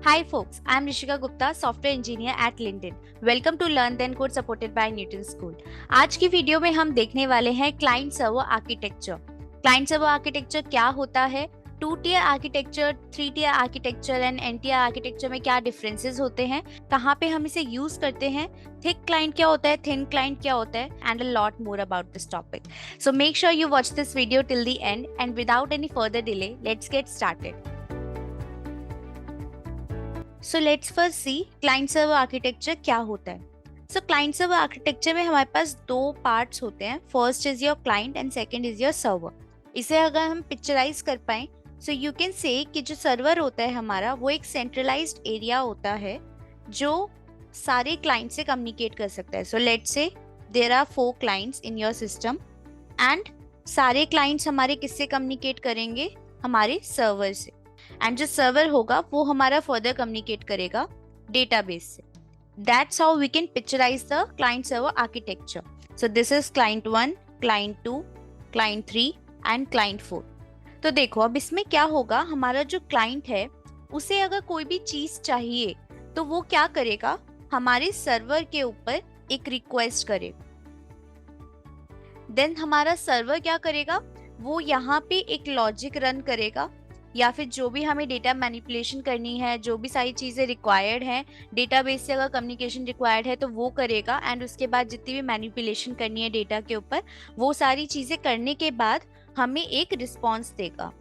Hi folks, I am Rishika Gupta, software engineer at LinkedIn. Welcome to Learn Then Code supported by Newton School. आज की video में हम देखने वाले हैं client server architecture. Client server architecture क्या होता है, 2 tier architecture, 3 tier architecture and n-tier architecture में क्या डिफरेंसेस होते हैं, कहाँ पे हम इसे यूज करते हैं, थिक क्लाइंट क्या होता है, थिन क्लाइंट क्या होता है, and a lot more about this topic. So make sure you watch this video till the end, and without any further delay, let's get started. So let's first see client server architecture क्या होता है. So client server architecture में हमारे पास दो parts होते हैं. First is your client and second is your server. इसे अगर हम पिक्चराइज कर पाए, so you can say कि जो सर्वर होता है हमारा वो एक सेंट्रलाइज्ड एरिया होता है जो सारे क्लाइंट से कम्युनिकेट कर सकता है. So let's say there are 4 clients in your system and सारे क्लाइंट्स हमारे किससे कम्युनिकेट करेंगे, हमारे सर्वर से. एंड जो सर्वर होगा वो हमारा फर्दर कम्युनिकेट करेगा डेटाबेस से. That's how we can picturise the client server architecture. So this is client 1, client 2, client 3 and client 4. तो देखो अब इसमें क्या होगा, हमारा जो क्लाइंट है उसे अगर कोई भी चीज चाहिए तो वो क्या करेगा, हमारे सर्वर के ऊपर एक रिक्वेस्ट करेगा. देन हमारा सर्वर क्या करेगा, वो यहाँ पे एक लॉजिक रन करेगा, या फिर जो भी हमें डेटा मैनिपुलेशन करनी है, जो भी सारी चीज़ें रिक्वायर्ड हैं, डेटाबेस से अगर कम्युनिकेशन रिक्वायर्ड है तो वो करेगा. एंड उसके बाद जितनी भी मैनिपुलेशन करनी है डेटा के ऊपर, वो सारी चीज़ें करने के बाद हमें एक रिस्पॉन्स देगा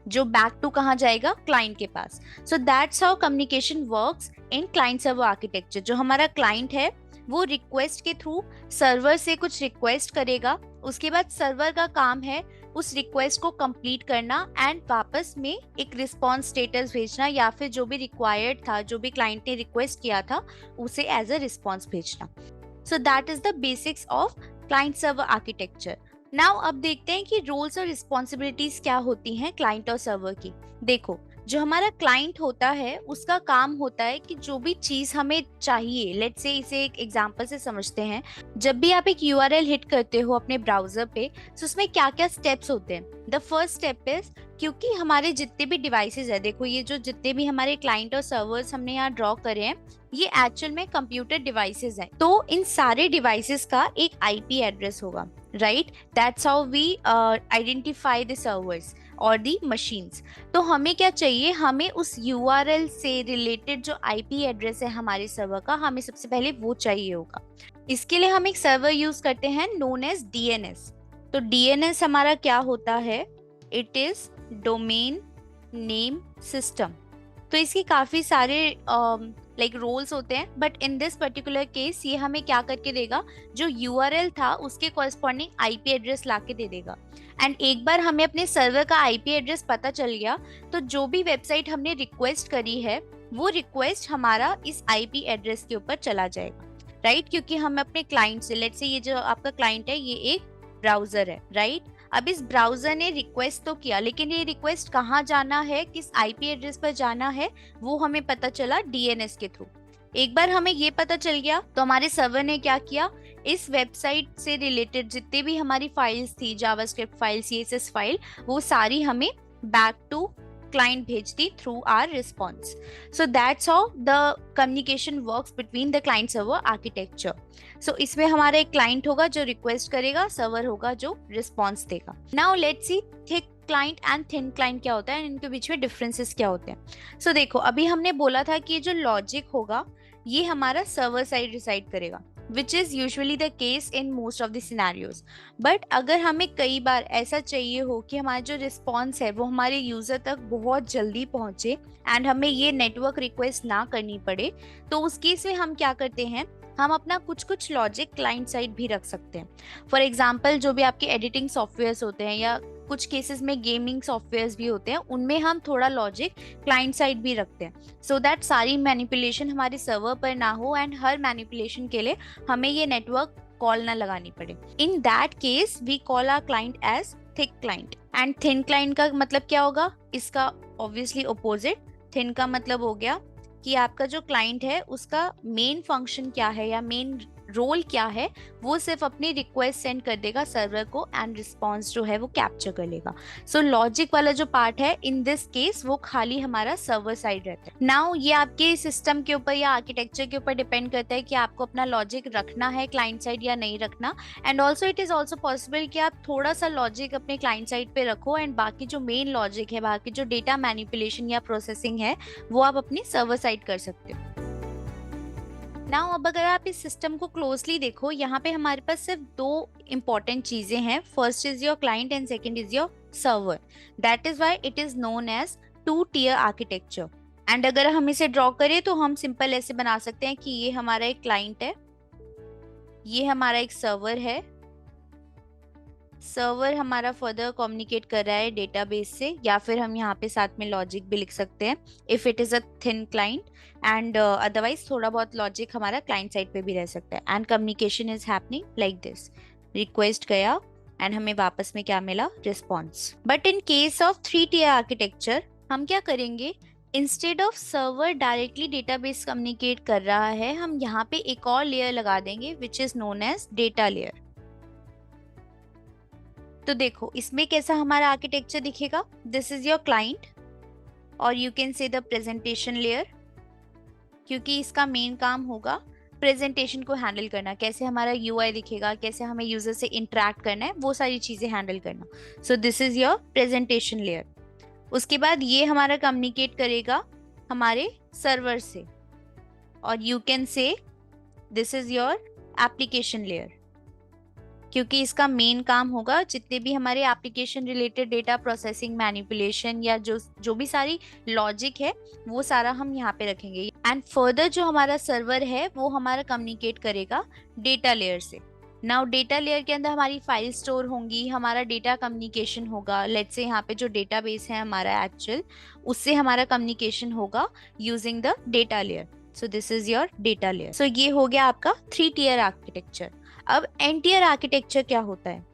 जो बैक टू कहाँ जाएगा, क्लाइंट के पास. So that's how communication works in client server architecture. जो हमारा क्लाइंट है वो रिक्वेस्ट के थ्रू सर्वर से कुछ रिक्वेस्ट करेगा, उसके बाद सर्वर का काम है उस रिक्वेस्ट को कंप्लीट करना एंड वापस में एक रिस्पॉन्स स्टेटस भेजना, या फिर जो भी रिक्वायर्ड था, जो भी क्लाइंट ने रिक्वेस्ट किया था उसे एज अ रिस्पॉन्स भेजना. So that is the basics of client server architecture. Now अब देखते हैं कि रोल्स और रिस्पॉन्सिबिलिटीज क्या होती हैं क्लाइंट और सर्वर की. देखो जो हमारा क्लाइंट होता है उसका काम होता है कि जो भी चीज हमें चाहिए, लेट्स से इसे एक एग्जांपल से समझते हैं. जब भी आप एक यूआरएल हिट करते हो अपने ब्राउजर पे, तो उसमें क्या क्या स्टेप्स होते हैं. द फर्स्ट स्टेप इज, क्योंकि हमारे जितने भी डिवाइसेस है, देखो ये जो जितने भी हमारे क्लाइंट और सर्वर्स हमने यहाँ ड्रॉ करे हैं, ये एक्चुअल में कंप्यूटर डिवाइसेस हैं. तो इन सारे डिवाइसेस का एक आईपी एड्रेस होगा, right. That's how we identify the servers और दी मशीन्स. तो हमें क्या चाहिए, हमें उस यूआरएल से रिलेटेड जो आईपी एड्रेस है हमारे सर्वर का, हमें सबसे पहले वो चाहिए होगा. इसके लिए हम एक सर्वर यूज करते हैं नोन एज डीएनएस. तो डीएनएस हमारा क्या होता है, it is domain name system. तो इसके काफी सारे रोल्स होते हैं, but in this particular case ये हमें क्या करके देगा, जो यूआरएल था उसके कॉरेस्पॉन्डिंग आईपी एड्रेस लाके दे देगा. एंड एक बार हमें अपने सर्वर का आईपी एड्रेस पता चल गया तो जो भी वेबसाइट हमने रिक्वेस्ट करी है वो रिक्वेस्ट हमारा इस आईपी एड्रेस के ऊपर चला जाएगा, राइट. क्योंकि हम अपने क्लाइंट से, लेट्स से ये जो आपका क्लाइंट है ये एक ब्राउजर है, राइट. अब इस ब्राउजर ने रिक्वेस्ट तो किया, लेकिन ये रिक्वेस्ट कहाँ जाना है, किस आईपी एड्रेस पर जाना है, वो हमें पता चला डीएनएस के थ्रू. एक बार हमें ये पता चल गया तो हमारे सर्वर ने क्या किया, इस वेबसाइट से रिलेटेड जितने भी हमारी फाइल्स थी, जावास्क्रिप्ट फाइल, सीएसएस फाइल, वो सारी हमें बैक टू क्लाइंट भेज दी through our response. So that's how the communication works between the client server architecture. So इसमें हमारा एक क्लाइंट होगा जो रिक्वेस्ट करेगा, सर्वर होगा जो रिस्पॉन्स देगा. Now let's see thick client and thin client क्या होता है, इनके बीच में डिफरेंसेस क्या होते हैं. सो देखो अभी हमने बोला था कि जो लॉजिक होगा ये हमारा सर्वर साइड डिसाइड करेगा, which is usually the case in most of the scenarios. But अगर हमें कई बार ऐसा चाहिए हो कि हमारा जो रिस्पॉन्स है वो हमारे यूजर तक बहुत जल्दी पहुंचे एंड हमें ये नेटवर्क रिक्वेस्ट ना करनी पड़े, तो उस केस में हम क्या करते हैं, हम अपना कुछ लॉजिक क्लाइंट साइड भी रख सकते हैं. फॉर एग्जाम्पल जो भी आपके एडिटिंग सॉफ्टवेयर्स होते हैं या कुछ केसेस में गेमिंग सॉफ्टवेयर्स भी होते हैं, उनमें हम थोड़ा लॉजिक क्लाइंट साइड भी रखते हैं, सो दैट सारी मैनिपुलेशन हमारे सर्वर पर ना हो एंड हर मैनिपुलेशन के लिए हमें ये नेटवर्क कॉल ना लगानी पड़े. In that case we call our client as thick client. And thin client का मतलब क्या होगा, इसका ऑब्वियसली ऑपोजिट. थिन का मतलब हो गया कि आपका जो क्लाइंट है उसका मेन फंक्शन क्या है या मेन रोल क्या है, वो सिर्फ अपनी रिक्वेस्ट सेंड कर देगा सर्वर को एंड रिस्पॉन्स जो है वो कैप्चर कर लेगा। सो लॉजिक वाला जो पार्ट है इन दिस केस वो खाली हमारा सर्वर साइड रहता है। नाउ ये आपके सिस्टम के ऊपर या आर्किटेक्चर के ऊपर डिपेंड करता है कि आपको अपना लॉजिक रखना है क्लाइंट साइड या नहीं रखना। And also it is also possible कि आप थोड़ा सा लॉजिक अपने क्लाइंट साइड पे रखो एंड बाकी जो मेन लॉजिक है, बाकी जो डेटा मैनिपुलेशन या प्रोसेसिंग है वो आप अपनी सर्वर साइड कर सकते हो। नाउ अब अगर आप इस सिस्टम को क्लोजली देखो, यहाँ पे हमारे पास सिर्फ दो इंपॉर्टेंट चीजें हैं। First is your client and second is your server. That is why it is known as two tier architecture. And अगर हम इसे ड्रॉ करें तो हम सिंपल ऐसे बना सकते हैं कि ये हमारा एक क्लाइंट है, ये हमारा एक सर्वर है। सर्वर हमारा फर्दर कम्युनिकेट कर रहा है डेटाबेस से, या फिर हम यहाँ पे साथ में लॉजिक भी लिख सकते हैं if it is a thin client, and otherwise थोड़ा बहुत लॉजिक हमारा क्लाइंट साइड पे भी रह सकता है। And communication is happening like this, request गया एंड हमें वापस में क्या मिला, response. But in case of 3 tier architecture हम क्या करेंगे, instead of server directly database communicate कर रहा है, हम यहाँ पे एक और लेयर लगा देंगे which is known as data layer. तो देखो इसमें कैसा हमारा आर्किटेक्चर दिखेगा, दिस इज योर क्लाइंट और you can say the presentation layer, क्योंकि इसका मेन काम होगा प्रेजेंटेशन को हैंडल करना, कैसे हमारा यूआई दिखेगा, कैसे हमें यूजर से इंटरेक्ट करना है, वो सारी चीजें हैंडल करना। सो this is your presentation layer. उसके बाद ये हमारा कम्युनिकेट करेगा हमारे सर्वर से, और यू कैन से this is your application layer, क्योंकि इसका मेन काम होगा जितने भी हमारे application related data processing, manipulation या जो भी सारी लॉजिक है वो सारा हम यहाँ पे रखेंगे। एंड फर्दर जो हमारा सर्वर है वो हमारा कम्युनिकेट करेगा डेटा लेयर से। नाउ डेटा लेयर के अंदर हमारी फाइल स्टोर होंगी, हमारा डेटा कम्युनिकेशन होगा। लेट्स से यहाँ पे जो डेटाबेस है हमारा एक्चुअल, उससे हमारा कम्युनिकेशन होगा using the data layer. So this is your data layer. सो ये हो गया आपका 3 tier आर्किटेक्चर। अब एन टियर आर्किटेक्चर क्या होता है,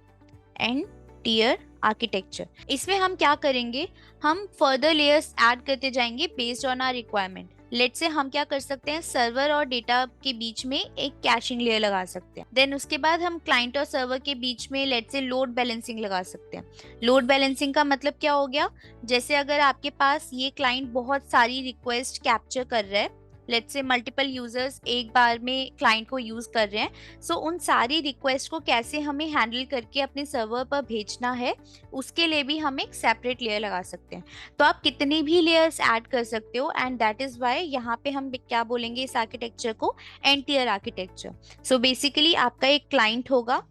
एन टियर आर्किटेक्चर, इसमें हम क्या करेंगे, हम फर्दर लेयर्स ऐड करते जाएंगे based on our requirement. Let's say हम क्या कर सकते हैं, सर्वर और डेटा के बीच में एक कैशिंग लेयर लगा सकते हैं। देन उसके बाद हम क्लाइंट और सर्वर के बीच में लेट्स से लोड बैलेंसिंग लगा सकते हैं। लोड बैलेंसिंग का मतलब क्या हो गया, जैसे अगर आपके पास ये क्लाइंट बहुत सारी रिक्वेस्ट कैप्चर कर रहा है, लेट्स से मल्टीपल यूजर्स एक बार में क्लाइंट को यूज कर रहे हैं, सो उन सारी रिक्वेस्ट को कैसे हमें हैंडल करके अपने सर्वर पर भेजना है, उसके लिए भी हम एक सेपरेट लेयर लगा सकते हैं। तो आप कितनी भी लेयर्स ऐड कर सकते हो, एंड दैट इज व्हाई यहाँ पे हम क्या बोलेंगे इस आर्किटेक्चर को, N tier architecture. So basically आपका एक क्लाइंट होगा,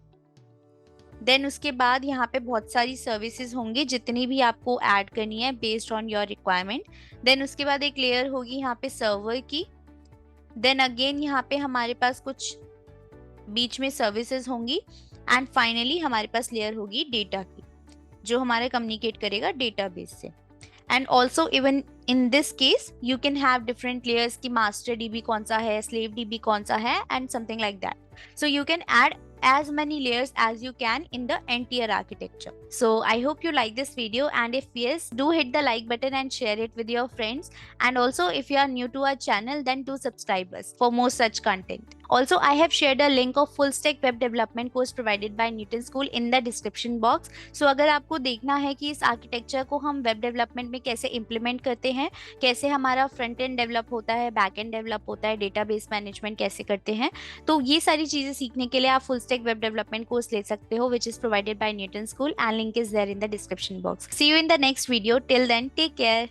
देन उसके बाद यहाँ पे बहुत सारी सर्विसेज होंगी जितनी भी आपको ऐड करनी है based on your requirement. Then उसके बाद एक लेयर होगी यहाँ पे सर्वर की, देन अगेन यहाँ पे हमारे पास कुछ बीच में सर्विसेज होंगी, एंड फाइनली हमारे पास लेयर होगी डेटा की, जो हमारे कम्युनिकेट करेगा डेटाबेस से। And also even in this case you can have different layers की मास्टर डीबी कौन सा है, स्लेव डीबी कौन सा है, and something like that. So you can add as many layers as you can in the n tier architecture. So I hope you like this video, and if yes, do hit the like button and share it with your friends. And also if you are new to our channel, then do subscribe us for more such content. Also I have shared a link of full stack web development course provided by Newton School in the description box. So अगर आपको देखना है कि इस architecture को हम web development में कैसे इम्प्लीमेंट करते हैं, कैसे हमारा फ्रंट एंड डेवलप होता है, बैक एंड डेवलप होता है, डेटाबेस मैनेजमेंट कैसे करते हैं, तो ये सारी चीजें सीखने के लिए आप full stack web development course ले सकते हो, which is provided by Newton School, and link is there in the description box. See you in the next video. Till then, take care.